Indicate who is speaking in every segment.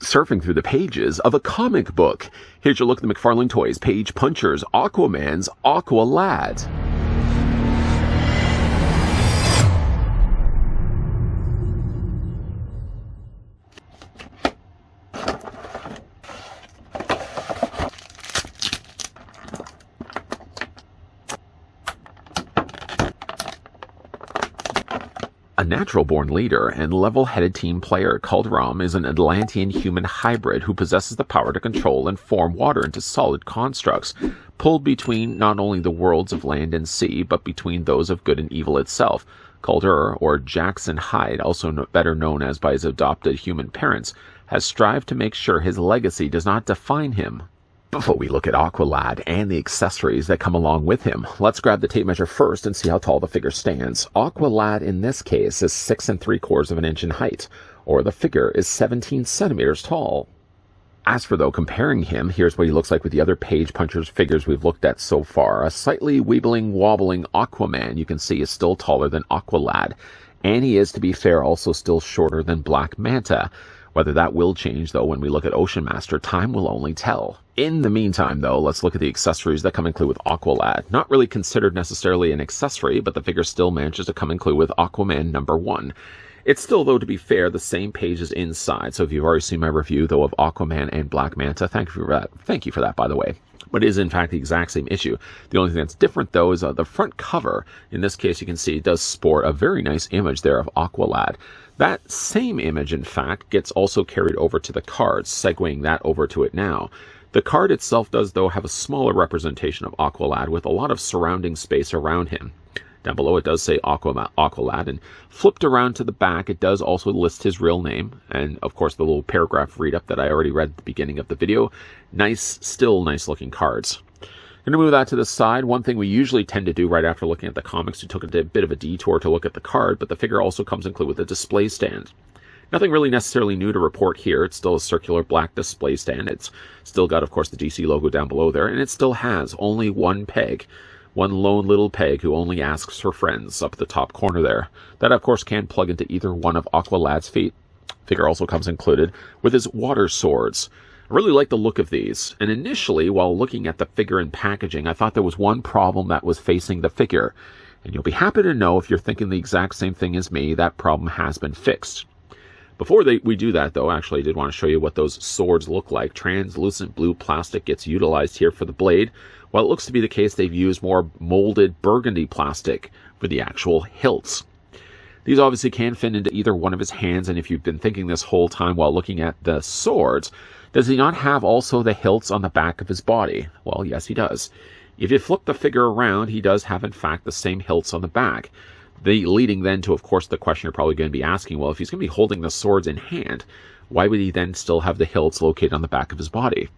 Speaker 1: surfing through the pages of a comic book. Here's your look at the McFarlane Toys Page Punchers Aquaman's Aqualad. A natural-born leader and level-headed team player, Dǝvᴉous is an Atlantean-human hybrid who possesses the power to control and form water into solid constructs, pulled between not only the worlds of land and sea, but between those of good and evil itself. Dǝvᴜous, or Jackson Hyde, also better known as by his adopted human parents, has strived to make sure his legacy does not define him. Before we look at Aqualad and the accessories that come along with him, let's grab the tape measure first and see how tall the figure stands. Aqualad in this case is 6 3/4 of an inch in height, or the figure is 17 centimeters tall. As for comparing him, here's what he looks like with the other Page Punchers figures we've looked at so far. A slightly wobbling Aquaman you can see is still taller than Aqualad, and he is, to be fair, also still shorter than Black Manta. Whether that will change, though, when we look at Ocean Master, time will only tell. In the meantime, though, let's look at the accessories that come included with Aqualad. Not really considered necessarily an accessory, but the figure still manages to come included with Aquaman #1. It's still, though, to be fair, the same pages inside, so if you've already seen my review, though, of Aquaman and Black Manta, thank you for that, by the way. But it is, in fact, the exact same issue. The only thing that's different, though, is the front cover. In this case, you can see it does sport a very nice image there of Aqualad. That same image, in fact, gets also carried over to the cards, segueing that over to it now. The card itself does, though, have a smaller representation of Aqualad with a lot of surrounding space around him. Down below it does say Aqualad, and flipped around to the back it does also list his real name, and of course the little paragraph read-up that I already read at the beginning of the video. Still nice looking cards. I'm going to move that to the side. One thing we usually tend to do right after looking at the comics, we took a bit of a detour to look at the card, but the figure also comes included with a display stand. Nothing really necessarily new to report here. It's still a circular black display stand. It's still got, of course, the DC logo down below there, and it still has only one peg. One lone little peg who only asks for friends up at the top corner there. That, of course, can plug into either one of Aqualad's feet. Figure also comes included with his water swords. I really like the look of these, and initially, while looking at the figure and packaging, I thought there was one problem that was facing the figure. And you'll be happy to know, if you're thinking the exact same thing as me, that problem has been fixed. Before we do that, though, actually I did want to show you what those swords look like. Translucent blue plastic gets utilized here for the blade, while it looks to be the case they've used more molded burgundy plastic for the actual hilts. These obviously can fit into either one of his hands, and if you've been thinking this whole time while looking at the swords, does he not have also the hilts on the back of his body? Well, yes, he does. If you flip the figure around, he does have, in fact, the same hilts on the back. Leading then to, of course, the question you're probably going to be asking, well, if he's going to be holding the swords in hand, why would he then still have the hilts located on the back of his body?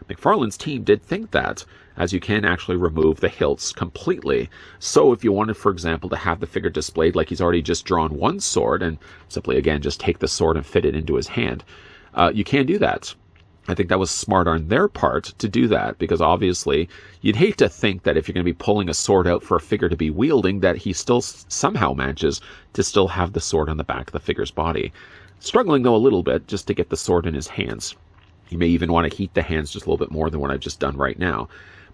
Speaker 1: McFarlane's team did think that, as you can actually remove the hilts completely. So if you wanted, for example, to have the figure displayed like he's already just drawn one sword, and simply, again, just take the sword and fit it into his hand, you can do that. I think that was smart on their part to do that, because obviously you'd hate to think that if you're going to be pulling a sword out for a figure to be wielding, that he still somehow manages to still have the sword on the back of the figure's body. Struggling, though, a little bit just to get the sword in his hands. You may even want to heat the hands just a little bit more than what I've just done right now.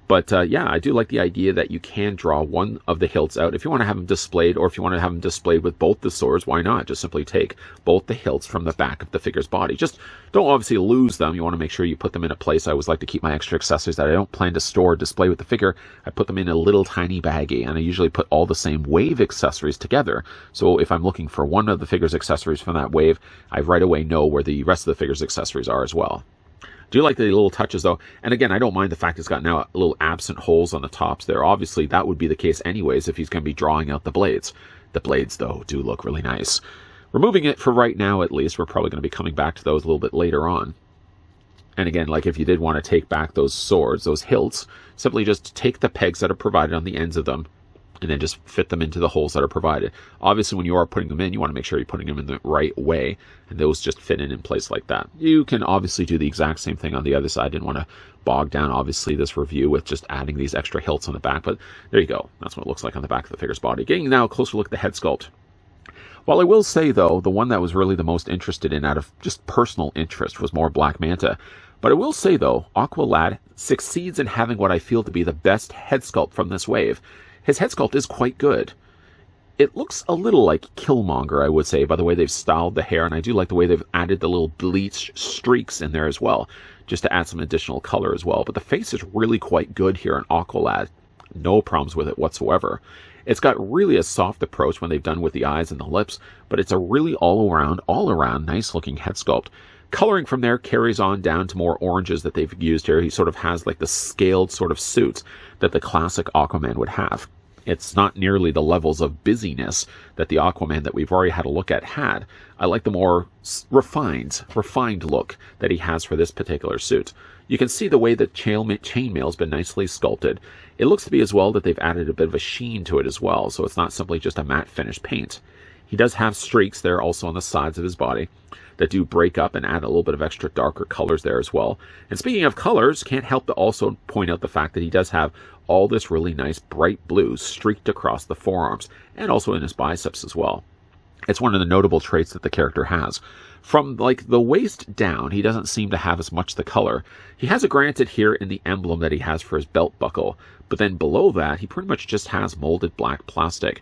Speaker 1: But yeah, I do like the idea that you can draw one of the hilts out. If you want to have them displayed, or if you want to have them displayed with both the swords, why not? Just simply take both the hilts from the back of the figure's body. Just don't obviously lose them. You want to make sure you put them in a place. I always like to keep my extra accessories that I don't plan to store or display with the figure. I put them in a little tiny baggie, and I usually put all the same wave accessories together. So if I'm looking for one of the figure's accessories from that wave, I right away know where the rest of the figure's accessories are as well. Do like the little touches, though, and again, I don't mind the fact it's got now little absent holes on the tops there. Obviously, that would be the case anyways if he's going to be drawing out the blades. The blades, though, do look really nice. Removing it for right now, at least. We're probably going to be coming back to those a little bit later on. And again, like if you did want to take back those swords, those hilts, simply just take the pegs that are provided on the ends of them, and then just fit them into the holes that are provided. Obviously, when you are putting them in, you want to make sure you're putting them in the right way, and those just fit in place like that. You can obviously do the exact same thing on the other side. I didn't want to bog down, obviously, this review with just adding these extra hilts on the back, but there you go. That's what it looks like on the back of the figure's body. Getting now a closer look at the head sculpt. While I will say, though, the one that was really the most interested in out of just personal interest was more Black Manta. But I will say, though, Aqualad succeeds in having what I feel to be the best head sculpt from this wave. His head sculpt is quite good. It looks a little like Killmonger, I would say, by the way they've styled the hair, and I do like the way they've added the little bleach streaks in there as well, just to add some additional color as well. But the face is really quite good here in Aqualad. No problems with it whatsoever. It's got really a soft approach when they've done with the eyes and the lips, but it's a really all-around nice-looking head sculpt. Coloring from there carries on down to more oranges that they've used here. He sort of has like the scaled sort of suits that the classic Aquaman would have. It's not nearly the levels of busyness that the Aquaman that we've already had a look at had. I like the more refined look that he has for this particular suit. You can see the way the chainmail's been nicely sculpted. It looks to be as well that they've added a bit of a sheen to it as well, so it's not simply just a matte finish paint. He does have streaks there also on the sides of his body that do break up and add a little bit of extra darker colors there as well. And speaking of colors, can't help to also point out the fact that he does have all this really nice bright blue streaked across the forearms and also in his biceps as well. It's one of the notable traits that the character has. From like the waist down, he doesn't seem to have as much the color. He has it granted here in the emblem that he has for his belt buckle, but then below that, he pretty much just has molded black plastic.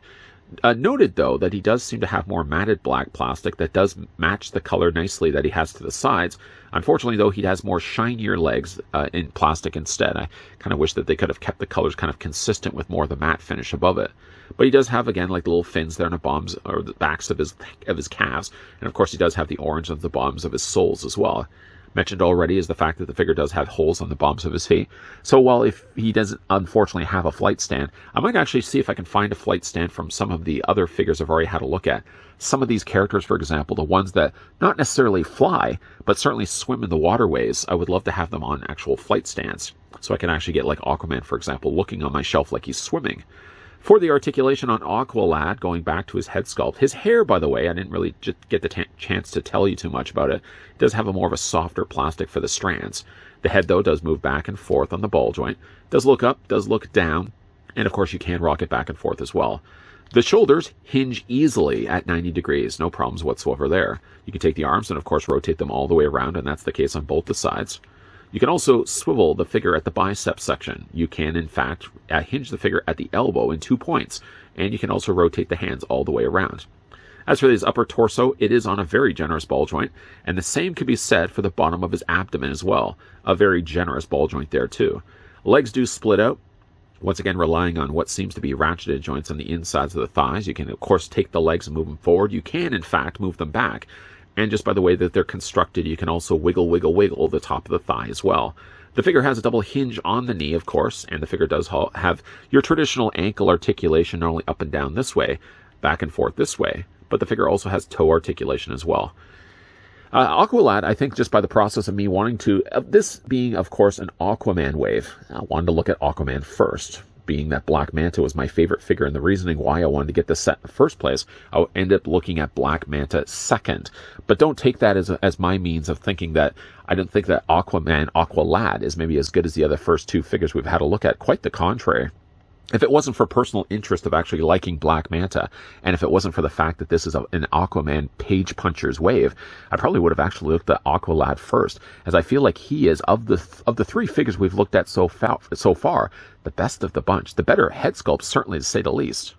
Speaker 1: Noted, though, that he does seem to have more matted black plastic that does match the color nicely that he has to the sides. Unfortunately, though, he has more shinier legs in plastic instead. I kind of wish that they could have kept the colors kind of consistent with more of the matte finish above it. But he does have, again, like the little fins there on the bottoms or the backs of his calves. And, of course, he does have the orange on the bottoms of his soles as well. Mentioned already is the fact that the figure does have holes on the bottoms of his feet. So while if he doesn't unfortunately have a flight stand, I might actually see if I can find a flight stand from some of the other figures I've already had a look at. Some of these characters, for example, the ones that not necessarily fly, but certainly swim in the waterways, I would love to have them on actual flight stands. So I can actually get like Aquaman, for example, looking on my shelf like he's swimming. For the articulation on Aqualad, going back to his head sculpt, his hair, by the way, I didn't really just get the chance to tell you too much about it. It does have a more of a softer plastic for the strands. The head, though, does move back and forth on the ball joint. Does look up, does look down, and of course you can rock it back and forth as well. The shoulders hinge easily at 90 degrees, no problems whatsoever there. You can take the arms and, of course, rotate them all the way around, and that's the case on both the sides. You can also swivel the figure at the bicep section. You can, in fact, hinge the figure at the elbow in 2 points, and you can also rotate the hands all the way around. As for his upper torso, it is on a very generous ball joint, and the same could be said for the bottom of his abdomen as well. A very generous ball joint there, too. Legs do split out, once again relying on what seems to be ratcheted joints on the insides of the thighs. You can, of course, take the legs and move them forward. You can, in fact, move them back. And just by the way that they're constructed, you can also wiggle the top of the thigh as well. The figure has a double hinge on the knee, of course, and the figure does have your traditional ankle articulation, not only up and down this way, back and forth this way, but the figure also has toe articulation as well. Aqualad, I think just by the process of me wanting to, this being, of course, an Aquaman wave, I wanted to look at Aquaman first. Being that Black Manta was my favorite figure, and the reasoning why I wanted to get this set in the first place, I'll end up looking at Black Manta second. But don't take that as my means of thinking that I don't think that Aqualad is maybe as good as the other first two figures we've had a look at. Quite the contrary. If it wasn't for personal interest of actually liking Black Manta, and if it wasn't for the fact that this is an Aquaman page puncher's wave, I probably would have actually looked at Aqualad first, as I feel like he is, of the three figures we've looked at so far, the best of the bunch. The better head sculpt, certainly, to say the least.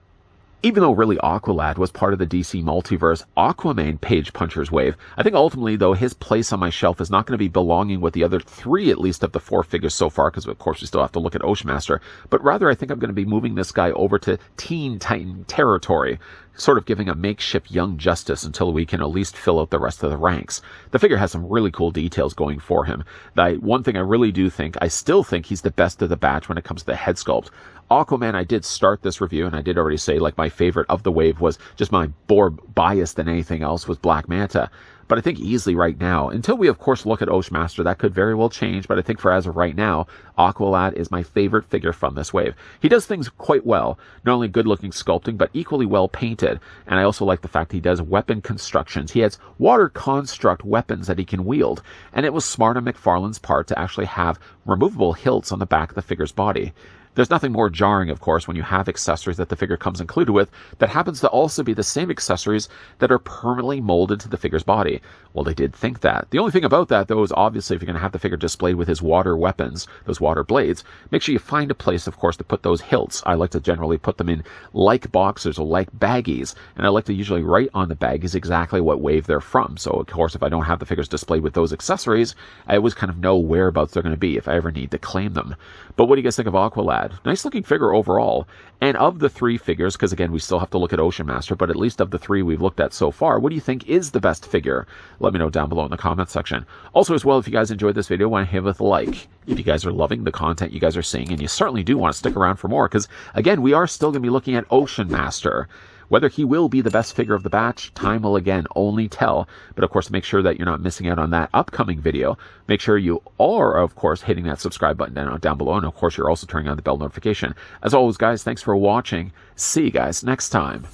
Speaker 1: Even though really Aqualad was part of the DC Multiverse Aquaman page puncher's wave, I think ultimately, though, his place on my shelf is not going to be belonging with the other three, at least, of the four figures so far, because of course we still have to look at Oshmaster, but rather I think I'm going to be moving this guy over to Teen Titan territory, sort of giving a makeshift Young Justice until we can at least fill out the rest of the ranks. The figure has some really cool details going for him. One thing I really do think, I still think he's the best of the batch when it comes to the head sculpt. Aquaman, I did start this review, and I did already say, like, my favorite of the wave was just my more bias than anything else was Black Manta. But I think easily right now, until we, of course, look at Oshmaster, that could very well change, but I think for as of right now, Aqualad is my favorite figure from this wave. He does things quite well, not only good-looking sculpting, but equally well painted, and I also like the fact he does weapon constructions. He has water construct weapons that he can wield, and it was smart on McFarlane's part to actually have removable hilts on the back of the figure's body. There's nothing more jarring, of course, when you have accessories that the figure comes included with that happens to also be the same accessories that are permanently molded to the figure's body. Well, they did think that. The only thing about that, though, is obviously if you're going to have the figure displayed with his water weapons, those water blades, make sure you find a place, of course, to put those hilts. I like to generally put them in like boxers or like baggies, and I like to usually write on the baggies exactly what wave they're from. So, of course, if I don't have the figures displayed with those accessories, I always kind of know whereabouts they're going to be if I ever need to claim them. But what do you guys think of Aqualad? Nice looking figure overall. And of the three figures, because again, we still have to look at Ocean Master, but at least of the three we've looked at so far, what do you think is the best figure? Let me know down below in the comment section. Also, as well, if you guys enjoyed this video, why don't you hit a like? If you guys are loving the content you guys are seeing, and you certainly do want to stick around for more, because again, we are still going to be looking at Ocean Master. Whether he will be the best figure of the batch, time will again only tell. But of course, make sure that you're not missing out on that upcoming video. Make sure you are, of course, hitting that subscribe button down below. And of course, you're also turning on the bell notification. As always, guys, thanks for watching. See you guys next time.